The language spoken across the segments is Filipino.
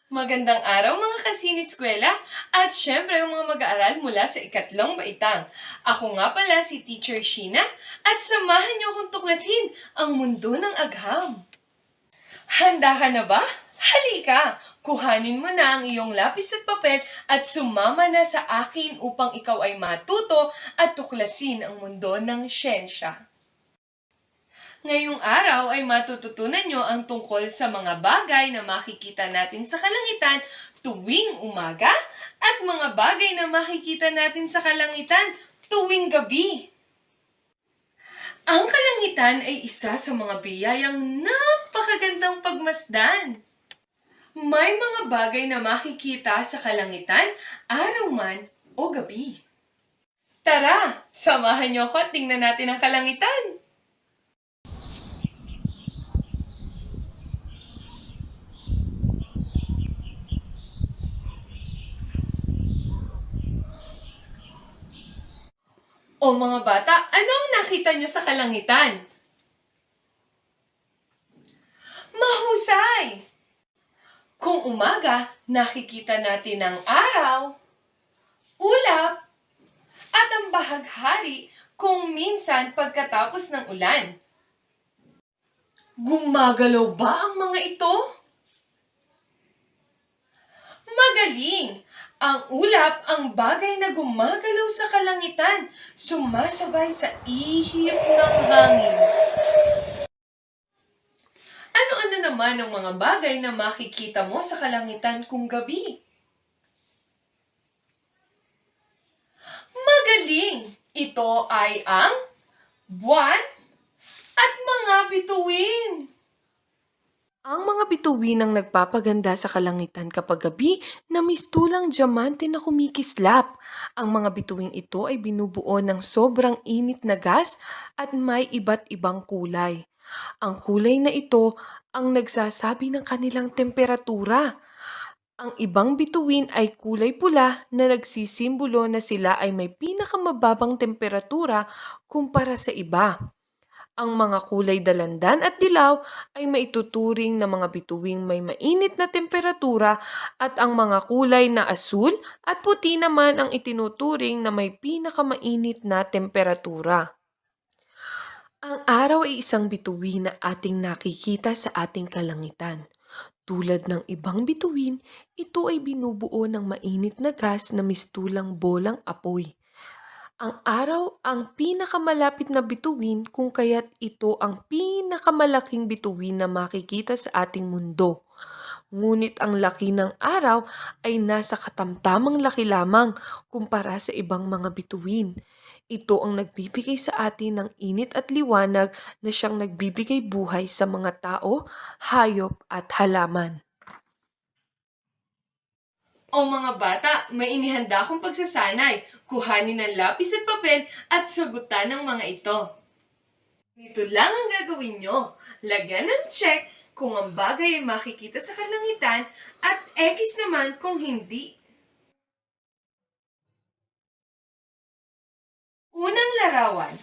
Magandang araw mga kasiniskwela at syempre ang mga mag-aaral mula sa ikatlong baitang. Ako nga pala si Teacher Sheena at samahan niyo akong tuklasin ang mundo ng agham. Handa ka na ba? Halika! Kuhanin mo na ang iyong lapis at papel at sumama na sa akin upang ikaw ay matuto at tuklasin ang mundo ng siyensya. Ngayong araw ay matututunan nyo ang tungkol sa mga bagay na makikita natin sa kalangitan tuwing umaga at mga bagay na makikita natin sa kalangitan tuwing gabi. Ang kalangitan ay isa sa mga biyayang napakagandang pagmasdan. May mga bagay na makikita sa kalangitan araw man o gabi. Tara, samahan niyo ako at tingnan natin ang kalangitan. O mga bata, ano ang nakita niyo sa kalangitan? Mahusay! Kung umaga, nakikita natin ang araw, ulap, at ang bahaghari kung minsan pagkatapos ng ulan. Gumagalaw ba ang mga ito? Magaling! Ang ulap ang bagay na gumagalaw sa kalangitan, sumasabay sa ihip ng hangin. Ano-ano naman ang mga bagay na makikita mo sa kalangitan kung gabi? Magaling! Ito ay ang buwan at mga bituin. Ang mga bituin ang nagpapaganda sa kalangitan kapag gabi na mistulang diamante na kumikislap. Ang mga bituing ito ay binubuo ng sobrang init na gas at may iba't ibang kulay. Ang kulay na ito ang nagsasabi ng kanilang temperatura. Ang ibang bituin ay kulay pula na nagsisimbolo na sila ay may pinakamababang temperatura kumpara sa iba. Ang mga kulay dalandan at dilaw ay maituturing na mga bituing may mainit na temperatura at ang mga kulay na asul at puti naman ang itinuturing na may pinakamainit na temperatura. Ang araw ay isang bituin na ating nakikita sa ating kalangitan. Tulad ng ibang bituin, ito ay binubuo ng mainit na gas na mistulang bolang apoy. Ang araw ang pinakamalapit na bituin kung kaya't ito ang pinakamalaking bituin na makikita sa ating mundo. Ngunit ang laki ng araw ay nasa katamtamang laki lamang kumpara sa ibang mga bituin. Ito ang nagbibigay sa atin ng init at liwanag na siyang nagbibigay buhay sa mga tao, hayop at halaman. O mga bata, may inihanda akong pagsasanay. Kuhanin ng lapis at papel at sagutan ng mga ito. Nito lang ang gagawin nyo. Lagyan ng check kung ang bagay ay makikita sa kalangitan at X naman kung hindi. Unang larawan.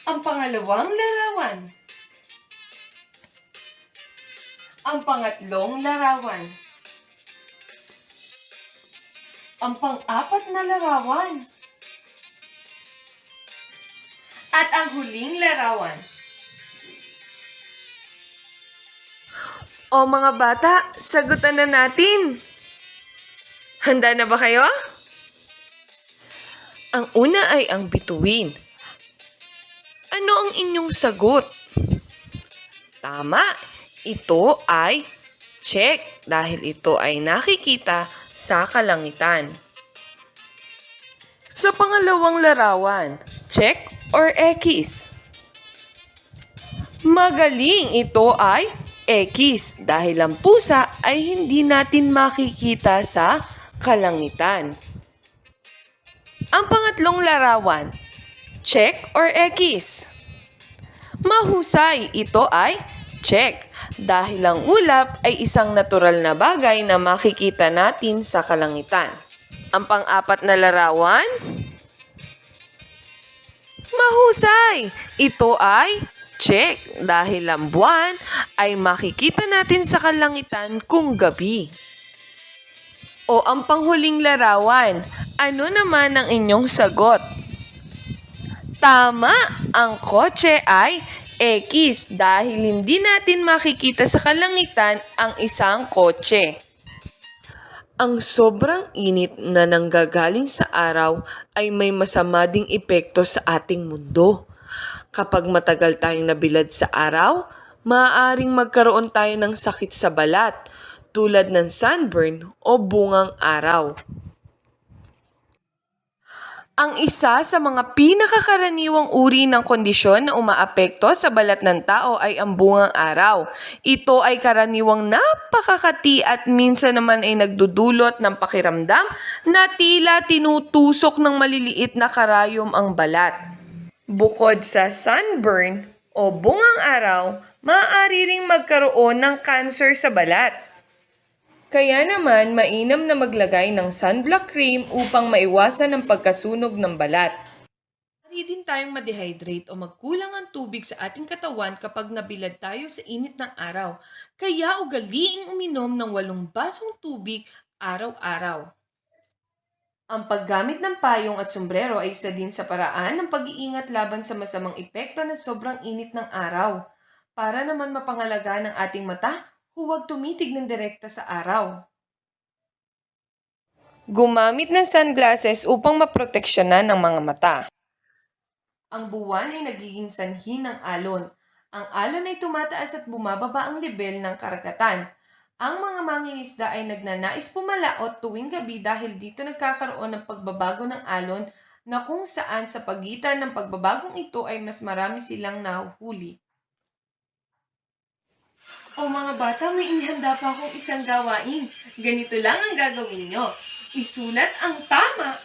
Ang pangalawang larawan. Ang pangatlong larawan. Ang pang-apat na larawan. At ang huling larawan. O mga bata, sagutan na natin. Handa na ba kayo? Ang una ay ang bituin. Ano ang inyong sagot? Tama, ito ay check dahil ito ay nakikita sa kalangitan. Sa pangalawang larawan, check or X? Magaling, ito ay X dahil ang pusa ay hindi natin makikita sa kalangitan. Ang pangatlong larawan, check or X? Mahusay, ito ay check dahil ang ulap ay isang natural na bagay na makikita natin sa kalangitan. Ang pang-apat na larawan, mahusay, ito ay Check, dahil ang buwan ay makikita natin sa kalangitan kung gabi. O ang panghuling larawan, ano naman ang inyong sagot? Tama, ang kotse ay X dahil hindi natin makikita sa kalangitan ang isang kotse. Ang sobrang init na nanggagaling sa araw ay may masama ding epekto sa ating mundo. Kapag matagal tayong nabilad sa araw, maaaring magkaroon tayo ng sakit sa balat, tulad ng sunburn o bungang araw. Ang isa sa mga pinakakaraniwang uri ng kondisyon na umaapekto sa balat ng tao ay ang bungang araw. Ito ay karaniwang napakakati at minsan naman ay nagdudulot ng pakiramdam na tila tinutusok ng maliliit na karayom ang balat. Bukod sa sunburn o bungang araw, maaari ring magkaroon ng cancer sa balat. Kaya naman, mainam na maglagay ng sunblock cream upang maiwasan ang pagkasunog ng balat. Maaari din tayong ma-dehydrate o magkulang ang tubig sa ating katawan kapag nabilad tayo sa init ng araw. Kaya ugaliing uminom ng 8 basong tubig araw-araw. Ang paggamit ng payong at sombrero ay isa din sa paraan ng pag-iingat laban sa masamang epekto ng sobrang init ng araw. Para naman mapangalagaan ng ating mata, huwag tumitig ng direkta sa araw. Gumamit ng sunglasses upang maproteksyonan ang mga mata. Ang buwan ay nagiging sanhi ng alon. Ang alon ay tumataas at bumababa ang lebel ng karagatan. Ang mga mangingisda ay nagnanais pumalaot tuwing gabi dahil dito nagkakaroon ng pagbabago ng alon na kung saan sa pagitan ng pagbabagong ito ay mas marami silang nahuhuli. O mga bata, may inihanda pa akong isang gawain. Ganito lang ang gagawin nyo. Isulat ang tama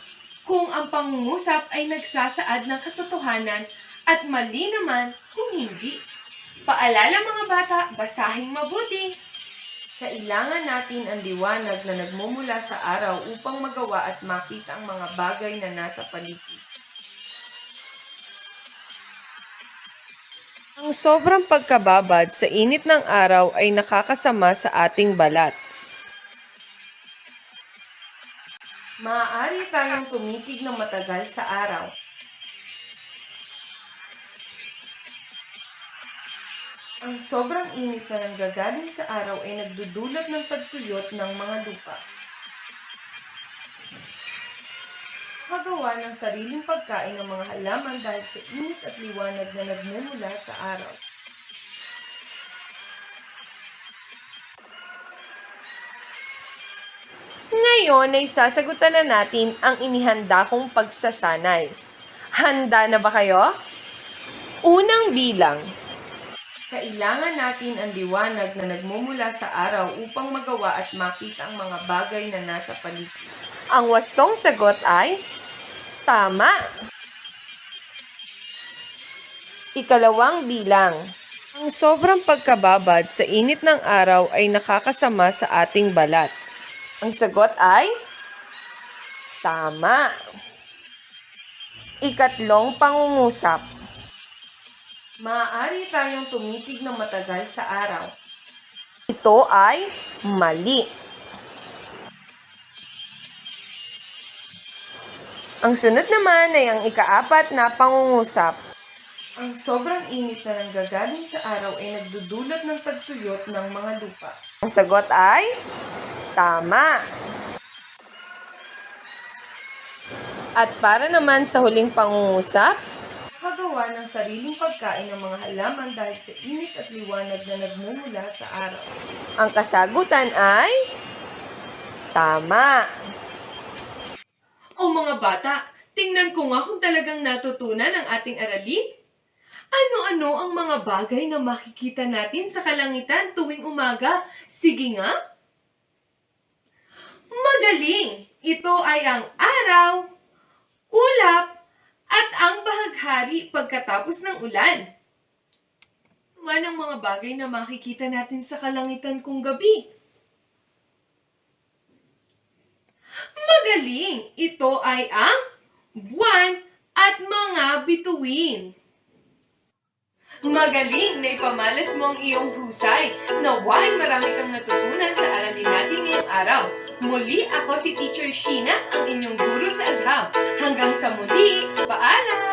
kung ang pangungusap ay nagsasaad ng katotohanan at mali naman kung hindi. Paalala mga bata, basahing mabuti. Kailangan natin ang liwanag na nagmumula sa araw upang magawa at makita ang mga bagay na nasa paligid. Ang sobrang pagkababad sa init ng araw ay nakakasama sa ating balat. Maaari tayong tumitig ng matagal sa araw. Ang sobrang init na nanggagaling sa araw ay nagdudulot ng pagtuyot ng mga lupa. Nakagawa ng sariling pagkain ng mga halaman dahil sa init at liwanag na nagmumula sa araw. Ngayon ay sasagutan na natin ang inihanda kong pagsasanay. Handa na ba kayo? Unang bilang. Kailangan natin ang liwanag na nagmumula sa araw upang magawa at makita ang mga bagay na nasa paligid. Ang wastong sagot ay tama. Ikalawang bilang. Ang sobrang pagkababad sa init ng araw ay nakakasama sa ating balat. Ang sagot ay tama. Ikatlong pangungusap. Maaari tayong tumitig ng matagal sa araw. Ito ay mali. Ang sunod naman ay ang ikaapat na pangungusap. Ang sobrang init na nanggagaling sa araw ay nagdudulot ng pagtuyot ng mga lupa. Ang sagot ay tama. At para naman sa huling pangungusap, nakagawa ng sariling pagkain ng mga halaman dahil sa init at liwanag na nagmumula sa araw. Ang kasagutan ay tama. O mga bata, tingnan ko nga kung talagang natutunan ang ating aralin. Ano-ano ang mga bagay na makikita natin sa kalangitan tuwing umaga? Sige nga. Magaling! Ito ay ang araw, ulap, at ang bahaghari pagkatapos ng ulan. Ano ang mga bagay na makikita natin sa kalangitan kung gabi? Magaling! Ito ay ang buwan at mga bituin. Magaling na ipamalas mo ang iyong husay. Naway marami kang natutunan sa aralin natin ngayong araw. Muli ako si Teacher Sheena, ang inyong guro sa agham. Hanggang sa muli, paalam!